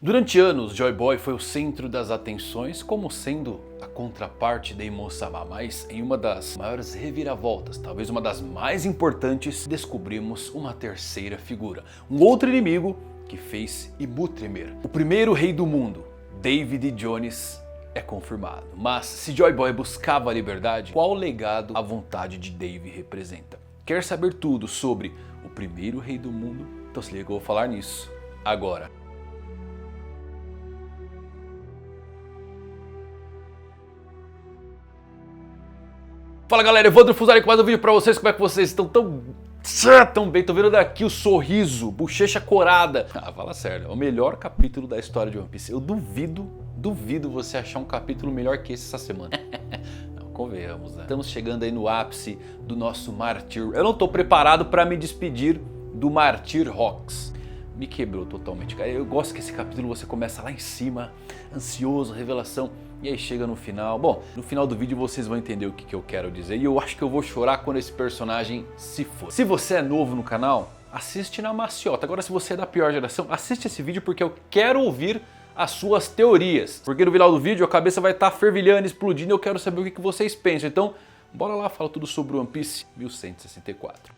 Durante anos, Joy Boy foi o centro das atenções, como sendo a contraparte de Imo-sama, mas em uma das maiores reviravoltas, talvez uma das mais importantes, descobrimos uma terceira figura, um outro inimigo que fez Imu tremer. O primeiro rei do mundo, David Jones, é confirmado. Mas se Joy Boy buscava a liberdade, qual legado a vontade de Dave representa? Quer saber tudo sobre o primeiro rei do mundo? Então se liga, eu vou falar nisso agora. Fala galera, Evandro Fusari com mais um vídeo pra vocês. Como é que vocês estão? Tão bem, tô vendo daqui o sorriso, bochecha corada. Fala sério, é o melhor capítulo da história de One Piece. Eu duvido você achar um capítulo melhor que esse essa semana. Não, convenhamos, né? Estamos chegando aí no ápice do nosso Martyr. Eu não tô preparado pra me despedir do Martyr Rocks. Me quebrou totalmente, cara. Eu gosto que esse capítulo você começa lá em cima, ansioso, revelação, e aí chega no final. Bom, no final do vídeo vocês vão entender o que eu quero dizer, e eu acho que eu vou chorar quando esse personagem se for. Se você é novo no canal, assiste na maciota. Agora, se você é da pior geração, assiste esse vídeo porque eu quero ouvir as suas teorias. Porque no final do vídeo a cabeça vai estar fervilhando, explodindo, e eu quero saber o que vocês pensam. Então, bora lá, fala tudo sobre One Piece 1164.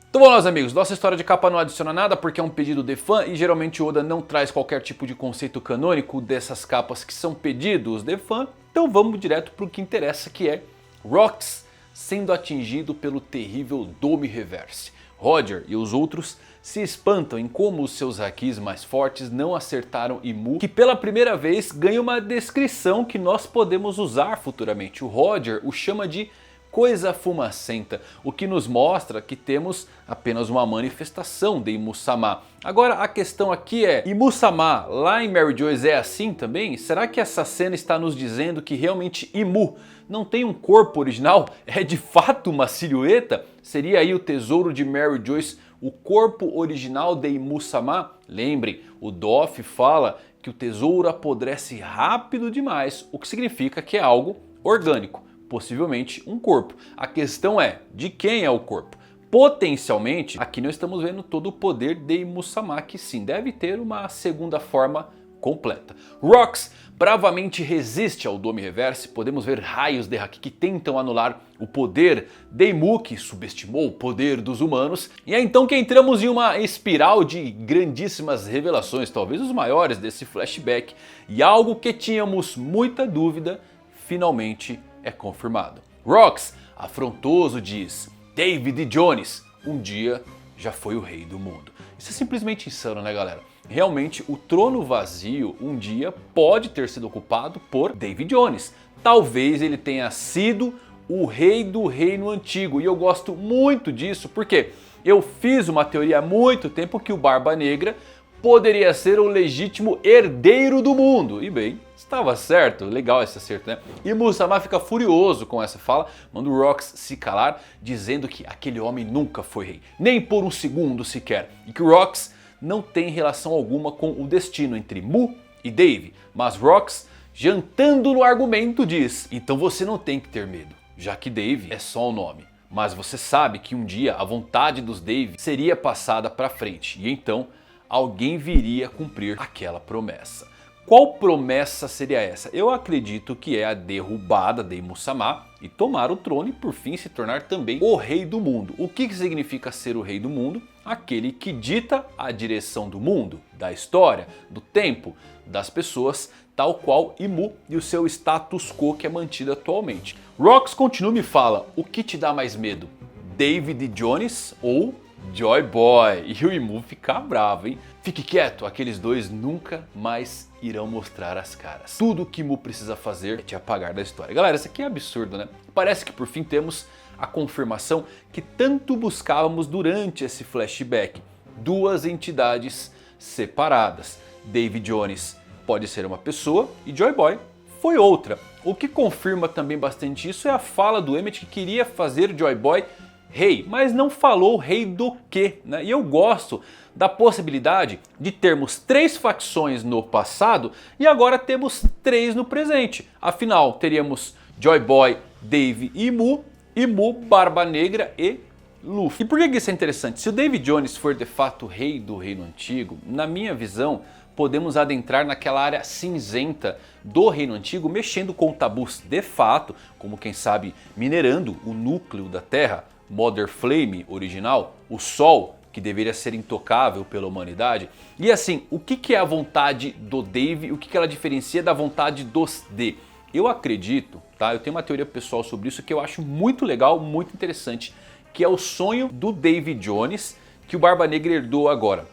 Então bom, meus amigos, nossa história de capa não adiciona nada porque é um pedido de fã e geralmente Oda não traz qualquer tipo de conceito canônico dessas capas que são pedidos de fã. Então vamos direto para o que interessa, que é Rocks sendo atingido pelo terrível Dome Reverse. Roger e os outros se espantam em como os seus hakis mais fortes não acertaram Imu, que pela primeira vez ganha uma descrição que nós podemos usar futuramente. O Roger o chama de coisa fumacenta, o que nos mostra que temos apenas uma manifestação de Imu-sama. Agora a questão aqui é, Imu-sama lá em Mary Joyce é assim também? Será que essa cena está nos dizendo que realmente Imu não tem um corpo original? É de fato uma silhueta? Seria aí o tesouro de Mary Joyce o corpo original de Imu-sama? Lembrem, o Doff fala que o tesouro apodrece rápido demais, o que significa que é algo orgânico. Possivelmente um corpo. A questão é, de quem é o corpo? Potencialmente, aqui nós estamos vendo todo o poder de Imu-sama, que sim, deve ter uma segunda forma completa. Rocks bravamente resiste ao Dome Reverse, podemos ver raios de haki que tentam anular o poder de Imu, que subestimou o poder dos humanos. E é então que entramos em uma espiral de grandíssimas revelações, talvez os maiores desse flashback, e algo que tínhamos muita dúvida, finalmente é confirmado. Rocks, afrontoso, diz: David Jones, um dia já foi o rei do mundo. Isso é simplesmente insano, né, galera? Realmente, o trono vazio um dia pode ter sido ocupado por David Jones. Talvez ele tenha sido o rei do reino antigo. E eu gosto muito disso porque eu fiz uma teoria há muito tempo que o Barba Negra poderia ser o legítimo herdeiro do mundo. E bem, estava certo, legal esse acerto, né? E Imu-sama fica furioso com essa fala, manda o Rocks se calar, dizendo que aquele homem nunca foi rei, nem por um segundo sequer. E que o Rocks não tem relação alguma com o destino entre Mu e Dave. Mas Rocks, jantando no argumento, diz: então você não tem que ter medo, já que Dave é só um nome. Mas você sabe que um dia a vontade dos Dave seria passada para frente, e então alguém viria cumprir aquela promessa. Qual promessa seria essa? Eu acredito que é a derrubada de Imu-sama e tomar o trono e por fim se tornar também o rei do mundo. O que significa ser o rei do mundo? Aquele que dita a direção do mundo, da história, do tempo, das pessoas, tal qual Imu e o seu status quo que é mantido atualmente. Rocks continua e me fala: o que te dá mais medo? David Jones ou Joy Boy? E o Imu fica bravo, hein? Fique quieto, aqueles dois nunca mais irão mostrar as caras. Tudo que Imu precisa fazer é te apagar da história. Galera, isso aqui é absurdo, né? Parece que por fim temos a confirmação que tanto buscávamos durante esse flashback. Duas entidades separadas. David Jones pode ser uma pessoa e Joy Boy foi outra. O que confirma também bastante isso é a fala do Emmett, que queria fazer Joy Boy rei, mas não falou rei do quê, né? E eu gosto da possibilidade de termos 3 facções no passado e agora temos 3 no presente. Afinal, teríamos Joy Boy, Dave e Imu, Imu, Barba Negra e Luffy. E por que isso é interessante? Se o Davy Jones for de fato rei do Reino Antigo, na minha visão, podemos adentrar naquela área cinzenta do Reino Antigo, mexendo com tabus de fato, como quem sabe minerando o núcleo da Terra, Mother Flame original, o Sol, que deveria ser intocável pela humanidade. E assim, o que é a vontade do Davy, o que ela diferencia da vontade dos D? Eu acredito, tá? Eu tenho uma teoria pessoal sobre isso que eu acho muito legal, muito interessante, que é o sonho do Davy Jones que o Barba Negra herdou agora.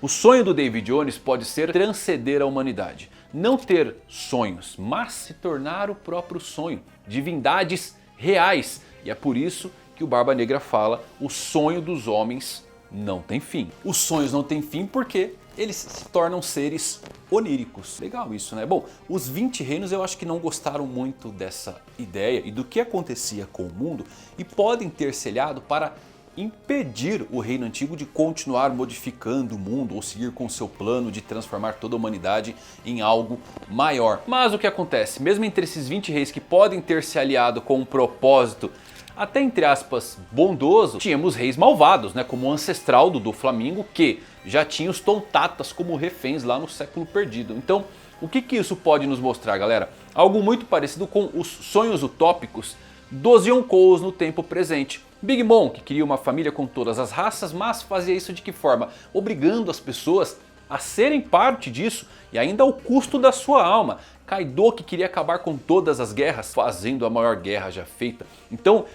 O sonho do Davy Jones pode ser transcender a humanidade. Não ter sonhos, mas se tornar o próprio sonho. Divindades reais. E é por isso que o Barba Negra fala: o sonho dos homens não tem fim. Os sonhos não têm fim porque eles se tornam seres oníricos. Legal isso, né? Bom, os 20 reinos eu acho que não gostaram muito dessa ideia e do que acontecia com o mundo e podem ter selhado para impedir o Reino Antigo de continuar modificando o mundo ou seguir com seu plano de transformar toda a humanidade em algo maior. Mas o que acontece? Mesmo entre esses 20 reis que podem ter se aliado com um propósito até entre aspas bondoso, tínhamos reis malvados, né, como o ancestral do Doflamingo, que já tinha os Tontatas como reféns lá no século perdido. Então, o que isso pode nos mostrar, galera? Algo muito parecido com os sonhos utópicos dos Yonkous no tempo presente. Big Mom, que queria uma família com todas as raças, mas fazia isso de que forma? Obrigando as pessoas a serem parte disso e ainda ao custo da sua alma. Kaido, que queria acabar com todas as guerras, fazendo a maior guerra já feita. Então,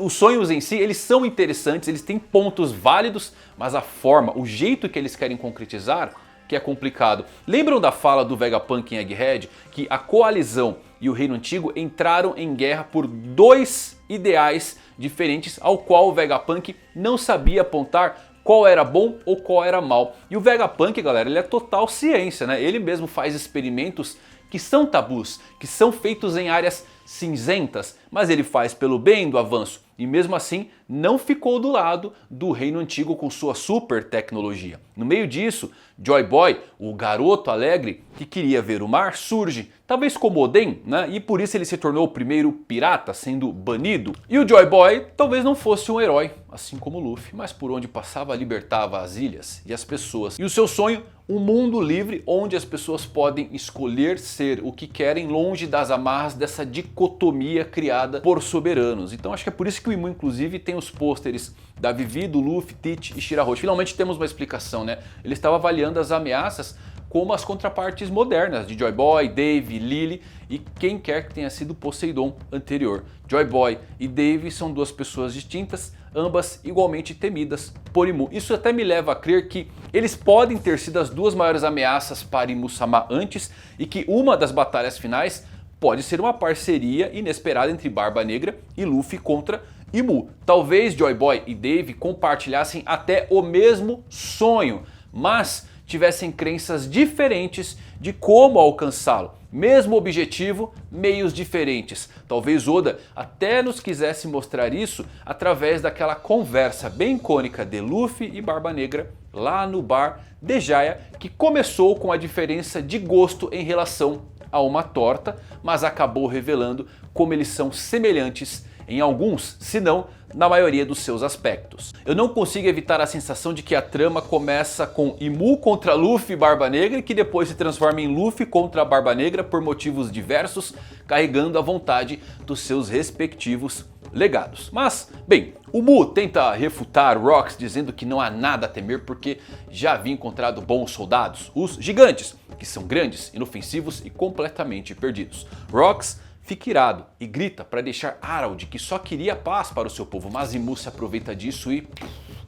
os sonhos em si, eles são interessantes, eles têm pontos válidos, mas a forma, o jeito que eles querem concretizar, que é complicado. Lembram da fala do Vegapunk em Egghead? Que a coalizão e o Reino Antigo entraram em guerra por dois ideais diferentes, ao qual o Vegapunk não sabia apontar qual era bom ou qual era mal. E o Vegapunk, galera, ele é total ciência, né? Ele mesmo faz experimentos que são tabus, que são feitos em áreas cinzentas, mas ele faz pelo bem do avanço. E mesmo assim não ficou do lado do Reino Antigo com sua super tecnologia. No meio disso, Joy Boy, o garoto alegre que queria ver o mar, surge. Talvez como Oden, né? E por isso ele se tornou o primeiro pirata sendo banido. E o Joy Boy talvez não fosse um herói, assim como o Luffy, mas por onde passava libertava as ilhas e as pessoas. E o seu sonho, um mundo livre onde as pessoas podem escolher ser o que querem, longe das amarras dessa dicotomia criada por soberanos. Então acho que é por isso que o Imu inclusive tem os pôsteres da Vivi, do Luffy, Teach e Shirahoshi. Finalmente temos uma explicação, né? Ele estava avaliando as ameaças como as contrapartes modernas de Joy Boy, Davy, Lily e quem quer que tenha sido Poseidon anterior. Joy Boy e Davy são duas pessoas distintas, ambas igualmente temidas por Imu. Isso até me leva a crer que eles podem ter sido as duas maiores ameaças para Imu-sama antes e que uma das batalhas finais pode ser uma parceria inesperada entre Barba Negra e Luffy contra Imu. Talvez Joy Boy e Davy compartilhassem até o mesmo sonho, mas tivessem crenças diferentes de como alcançá-lo. Mesmo objetivo, meios diferentes. Talvez Oda até nos quisesse mostrar isso através daquela conversa bem icônica de Luffy e Barba Negra lá no bar de Jaya, que começou com a diferença de gosto em relação a uma torta, mas acabou revelando como eles são semelhantes em alguns, se não na maioria dos seus aspectos. Eu não consigo evitar a sensação de que a trama começa com Imu contra Luffy e Barba Negra e que depois se transforma em Luffy contra Barba Negra por motivos diversos, carregando a vontade dos seus respectivos legados. Mas, bem, o Mu tenta refutar Rocks dizendo que não há nada a temer porque já havia encontrado bons soldados, os gigantes, que são grandes, inofensivos e completamente perdidos. Rocks fica irado e grita para deixar Harold, que só queria paz para o seu povo, mas Imu se aproveita disso e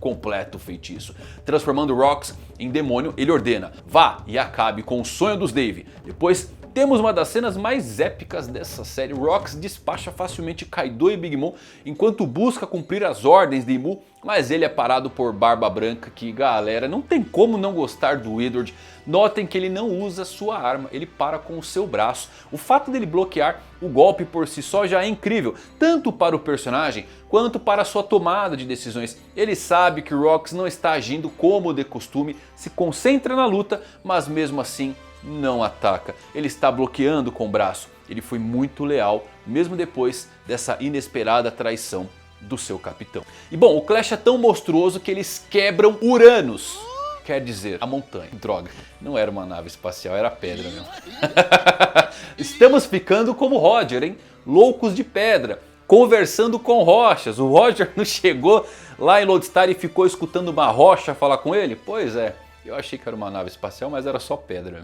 completa o feitiço. Transformando Rocks em demônio, ele ordena: vá e acabe com o sonho dos Davy. Depois temos uma das cenas mais épicas dessa série. Rocks despacha facilmente Kaido e Big Mom enquanto busca cumprir as ordens de Imu, mas ele é parado por Barba Branca, que, galera, não tem como não gostar do Edward. Notem que ele não usa sua arma, ele para com o seu braço. O fato dele bloquear o golpe por si só já é incrível, tanto para o personagem quanto para a sua tomada de decisões. Ele sabe que Rocks não está agindo como de costume, se concentra na luta, mas mesmo assim não ataca. Ele está bloqueando com o braço. Ele foi muito leal, mesmo depois dessa inesperada traição do seu capitão. E bom, o Clash é tão monstruoso que eles quebram Uranus. Quer dizer, a montanha. Droga, não era uma nave espacial, era pedra mesmo. Estamos ficando como Roger, hein? Loucos de pedra, conversando com rochas. O Roger não chegou lá em Lodestar e ficou escutando uma rocha falar com ele? Pois é, eu achei que era uma nave espacial, mas era só pedra.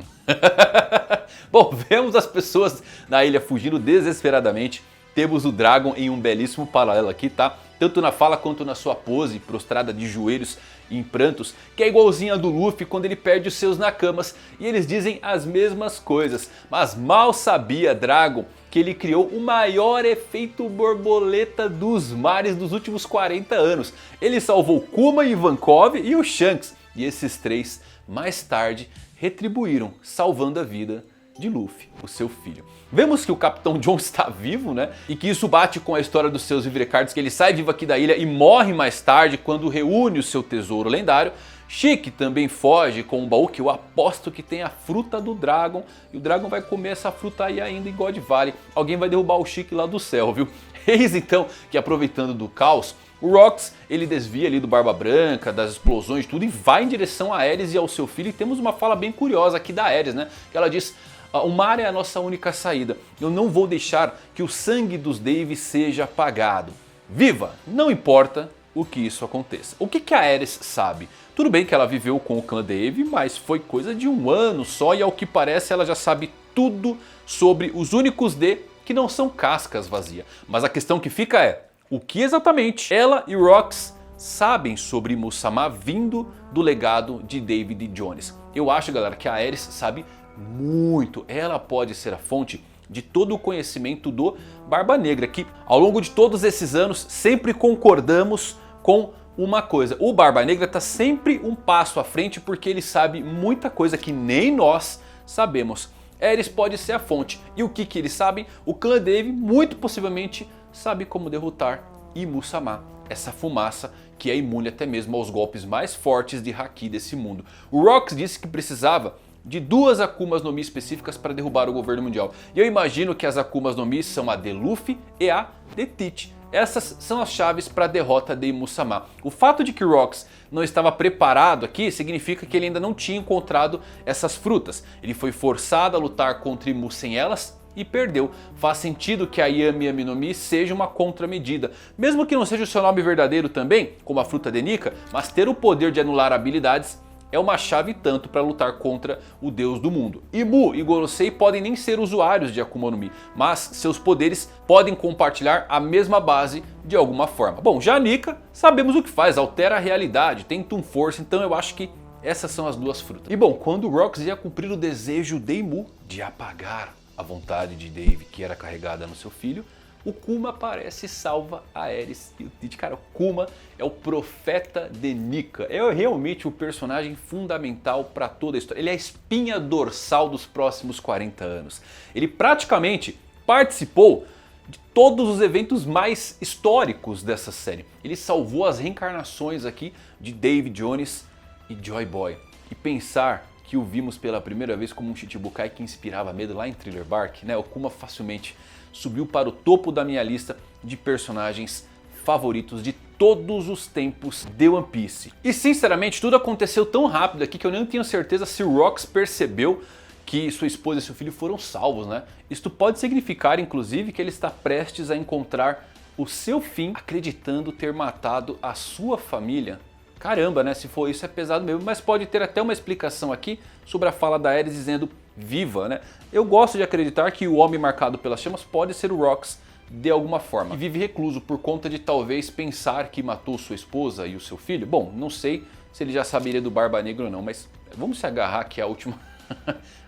Bom, vemos as pessoas na ilha fugindo desesperadamente. Temos o Dragon em um belíssimo paralelo aqui, tá? Tanto na fala quanto na sua pose, prostrada de joelhos e em prantos, que é igualzinha a do Luffy quando ele perde os seus Nakamas. E eles dizem as mesmas coisas, mas mal sabia Dragon que ele criou o maior efeito borboleta dos mares dos últimos 40 anos. Ele salvou Kuma, Ivankov e o Shanks. E esses três, mais tarde, retribuíram, salvando a vida de Luffy, o seu filho. Vemos que o Capitão John está vivo, né? E que isso bate com a história dos seus Vivrecards, que ele sai vivo aqui da ilha e morre mais tarde quando reúne o seu tesouro lendário. Chique também foge com um baú que eu aposto que tem a fruta do Dragon. E o Dragon vai comer essa fruta aí ainda em God Valley. Alguém vai derrubar o Chique lá do céu, viu? Eis então que, aproveitando do caos, o Rox ele desvia ali do Barba Branca, das explosões, tudo, e vai em direção a Ares e ao seu filho. E temos uma fala bem curiosa aqui da Ares, né? Que ela diz: o mar é a nossa única saída. Eu não vou deixar que o sangue dos Dave seja apagado. Viva! Não importa o que isso aconteça. O que a Ares sabe? Tudo bem que ela viveu com o clã Dave, mas foi coisa de um ano só e ao que parece ela já sabe tudo sobre os únicos D que não são cascas vazias. Mas a questão que fica é: o que exatamente ela e Rox sabem sobre Musamá vindo do legado de David Jones? Eu acho, galera, que a Ares sabe muito. Ela pode ser a fonte de todo o conhecimento do Barba Negra, que ao longo de todos esses anos sempre concordamos com uma coisa: o Barba Negra está sempre um passo à frente porque ele sabe muita coisa que nem nós sabemos. Ares pode ser a fonte. E o que eles sabem? O clã Dave muito possivelmente sabe como derrotar Imu-sama, essa fumaça que é imune até mesmo aos golpes mais fortes de Haki desse mundo. O Rox disse que precisava de 2 Akumas no Mi específicas para derrubar o governo mundial. E eu imagino que as Akumas no Mi são a de Luffy e a de Tite. Essas são as chaves para a derrota de Imu-sama. O fato de que Rox não estava preparado aqui significa que ele ainda não tinha encontrado essas frutas. Ele foi forçado a lutar contra Imu sem elas e perdeu. Faz sentido que a Yami Yami no Mi seja uma contramedida. Mesmo que não seja o seu nome verdadeiro também, como a fruta de Nika, mas ter o poder de anular habilidades é uma chave tanto para lutar contra o deus do mundo. Imu e Gorosei podem nem ser usuários de Akuma no Mi, mas seus poderes podem compartilhar a mesma base de alguma forma. Bom, já a Nika sabemos o que faz, altera a realidade, tem Toon Force, então eu acho que essas são as 2 frutas. E bom, quando o Rox ia cumprir o desejo de Imu de apagar a vontade de Dave que era carregada no seu filho, o Kuma aparece e salva a Ares e o Tite. Cara, o Kuma é o profeta de Nika. É realmente o personagem fundamental para toda a história. Ele é a espinha dorsal dos próximos 40 anos. Ele praticamente participou de todos os eventos mais históricos dessa série. Ele salvou as reencarnações aqui de Dave Jones e Joy Boy. E pensar que o vimos pela primeira vez como um Shichibukai que inspirava medo lá em Thriller Bark, né? O Kuma facilmente subiu para o topo da minha lista de personagens favoritos de todos os tempos de One Piece. E sinceramente tudo aconteceu tão rápido aqui que eu nem tenho certeza se o Rox percebeu que sua esposa e seu filho foram salvos, né? Isto pode significar inclusive que ele está prestes a encontrar o seu fim acreditando ter matado a sua família. Caramba, né? Se for isso é pesado mesmo, mas pode ter até uma explicação aqui sobre a fala da Ares dizendo viva, né? Eu gosto de acreditar que o homem marcado pelas chamas pode ser o Rox de alguma forma. E vive recluso por conta de talvez pensar que matou sua esposa e o seu filho. Bom, não sei se ele já saberia do Barba Negra ou não, mas vamos se agarrar aqui à última,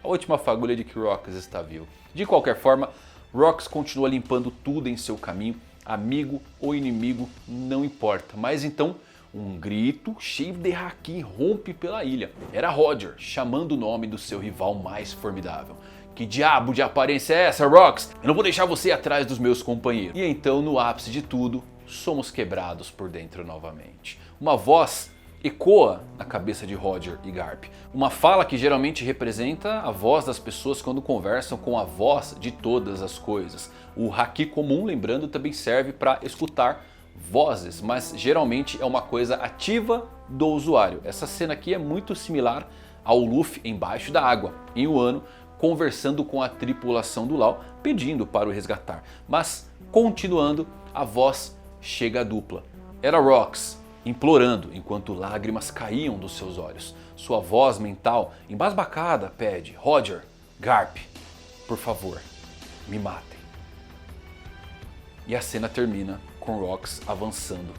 a última fagulha de que Rox está vivo. De qualquer forma, Rox continua limpando tudo em seu caminho, amigo ou inimigo, não importa. Mas então um grito cheio de haki rompe pela ilha. Era Roger chamando o nome do seu rival mais formidável. Que diabo de aparência é essa, Rox? Eu não vou deixar você atrás dos meus companheiros. E então, no ápice de tudo, somos quebrados por dentro novamente. Uma voz ecoa na cabeça de Roger e Garp. Uma fala que geralmente representa a voz das pessoas quando conversam com a voz de todas as coisas. O haki comum, lembrando, também serve para escutar vozes, mas geralmente é uma coisa ativa do usuário. Essa cena aqui é muito similar ao Luffy embaixo da água, em Wano, conversando com a tripulação do Law, pedindo para o resgatar. Mas, continuando, a voz chega dupla. Era Rox, implorando enquanto lágrimas caíam dos seus olhos. Sua voz mental, embasbacada, pede: Roger, Garp, por favor, me matem. E a cena termina com Rox avançando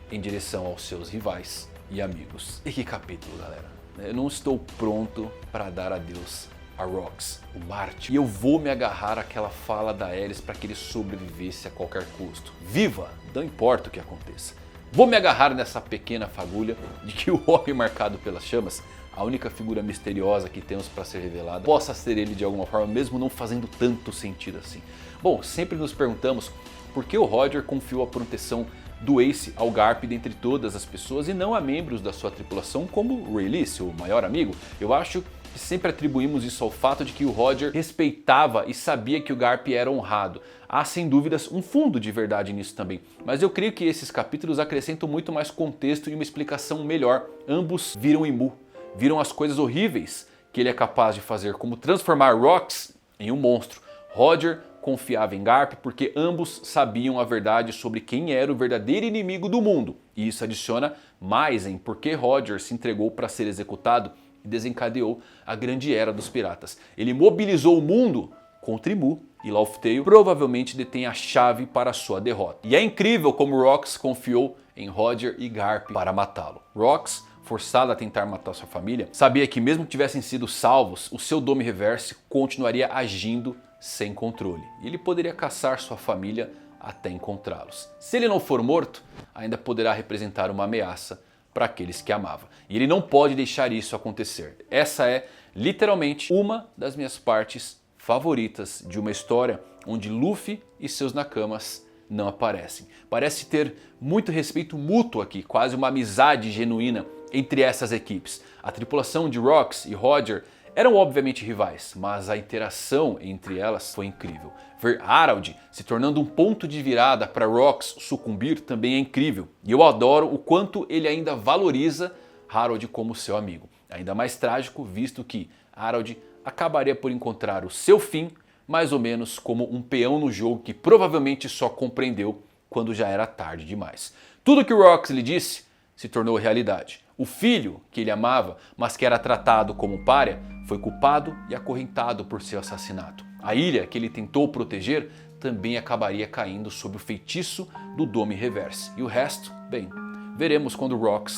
em direção aos seus rivais e amigos. E que capítulo, galera. Eu não estou pronto para dar adeus a Rox, o mártir. E eu vou me agarrar àquela fala da Aerys para que ele sobrevivesse a qualquer custo. Viva, não importa o que aconteça. Vou me agarrar nessa pequena fagulha de que o homem marcado pelas chamas, a única figura misteriosa que temos para ser revelada, possa ser ele de alguma forma, mesmo não fazendo tanto sentido assim. Bom, sempre nos perguntamos por que o Roger confiou a proteção do Ace ao Garp dentre todas as pessoas e não a membros da sua tripulação como Rayleigh, seu maior amigo. Eu acho que sempre atribuímos isso ao fato de que o Roger respeitava e sabia que o Garp era honrado. Há sem dúvidas um fundo de verdade nisso também, mas eu creio que esses capítulos acrescentam muito mais contexto e uma explicação melhor. Ambos viram Imu, viram as coisas horríveis que ele é capaz de fazer, como transformar Rox em um monstro. Roger confiava em Garp porque ambos sabiam a verdade sobre quem era o verdadeiro inimigo do mundo. E isso adiciona mais em por que Roger se entregou para ser executado e desencadeou a grande era dos piratas. Ele mobilizou o mundo contra Imu e Laugh Tale provavelmente detém a chave para a sua derrota. E é incrível como Rox confiou em Roger e Garp para matá-lo. Rox, forçado a tentar matar sua família, sabia que mesmo que tivessem sido salvos, o seu Dome Reverse continuaria agindo sem controle. E ele poderia caçar sua família até encontrá-los. Se ele não for morto, ainda poderá representar uma ameaça para aqueles que amava. E ele não pode deixar isso acontecer. Essa é literalmente uma das minhas partes favoritas de uma história onde Luffy e seus nakamas não aparecem. Parece ter muito respeito mútuo aqui, quase uma amizade genuína entre essas equipes. A tripulação de Rox e Roger eram obviamente rivais, mas a interação entre elas foi incrível. Ver Harold se tornando um ponto de virada para Rox sucumbir também é incrível. E eu adoro o quanto ele ainda valoriza Harold como seu amigo. Ainda mais trágico, visto que Harold acabaria por encontrar o seu fim, mais ou menos como um peão no jogo que provavelmente só compreendeu quando já era tarde demais. Tudo que Rox lhe disse se tornou realidade. O filho que ele amava, mas que era tratado como pária, foi culpado e acorrentado por seu assassinato. A ilha que ele tentou proteger também acabaria caindo sob o feitiço do Dome Reverse. E o resto, bem, veremos quando Rox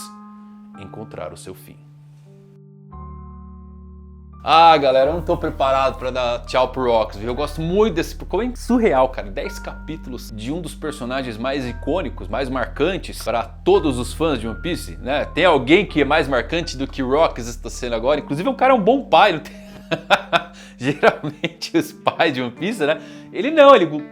encontrar o seu fim. Ah, galera, eu não tô preparado pra dar tchau pro Rox, viu? Eu gosto muito desse... Como é surreal, cara. 10 capítulos de um dos personagens mais icônicos, mais marcantes para todos os fãs de One Piece, né? Tem alguém que é mais marcante do que Rox está sendo agora? Inclusive, o cara é um bom pai, não tem... Geralmente os pais de One Piece, né? Ele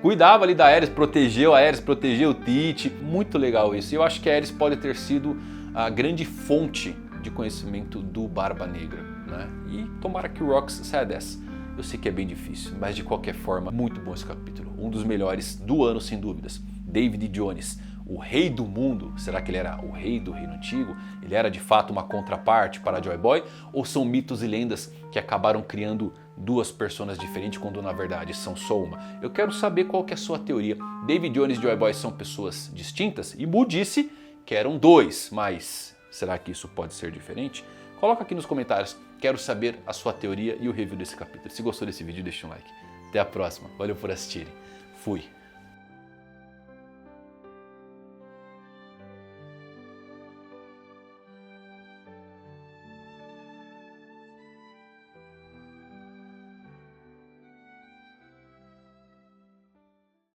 cuidava ali da Aerys, protegeu a Aerys, protegeu o Tite. Muito legal isso. E eu acho que a Aerys pode ter sido a grande fonte de conhecimento do Barba Negra, né? E tomara que o Rox saia dessa. Eu sei que é bem difícil, mas de qualquer forma, muito bom esse capítulo. Um dos melhores do ano, sem dúvidas. David Jones, o rei do mundo. Será que ele era o rei do reino antigo? Ele era de fato uma contraparte para Joy Boy? Ou são mitos e lendas que acabaram criando duas personas diferentes quando na verdade são só uma? Eu quero saber qual que é a sua teoria. David Jones e Joy Boy são pessoas distintas? E Mu disse que eram dois, mas será que isso pode ser diferente? Coloca aqui nos comentários, quero saber a sua teoria e o review desse capítulo. Se gostou desse vídeo, deixa um like. Até a próxima, valeu por assistirem. Fui!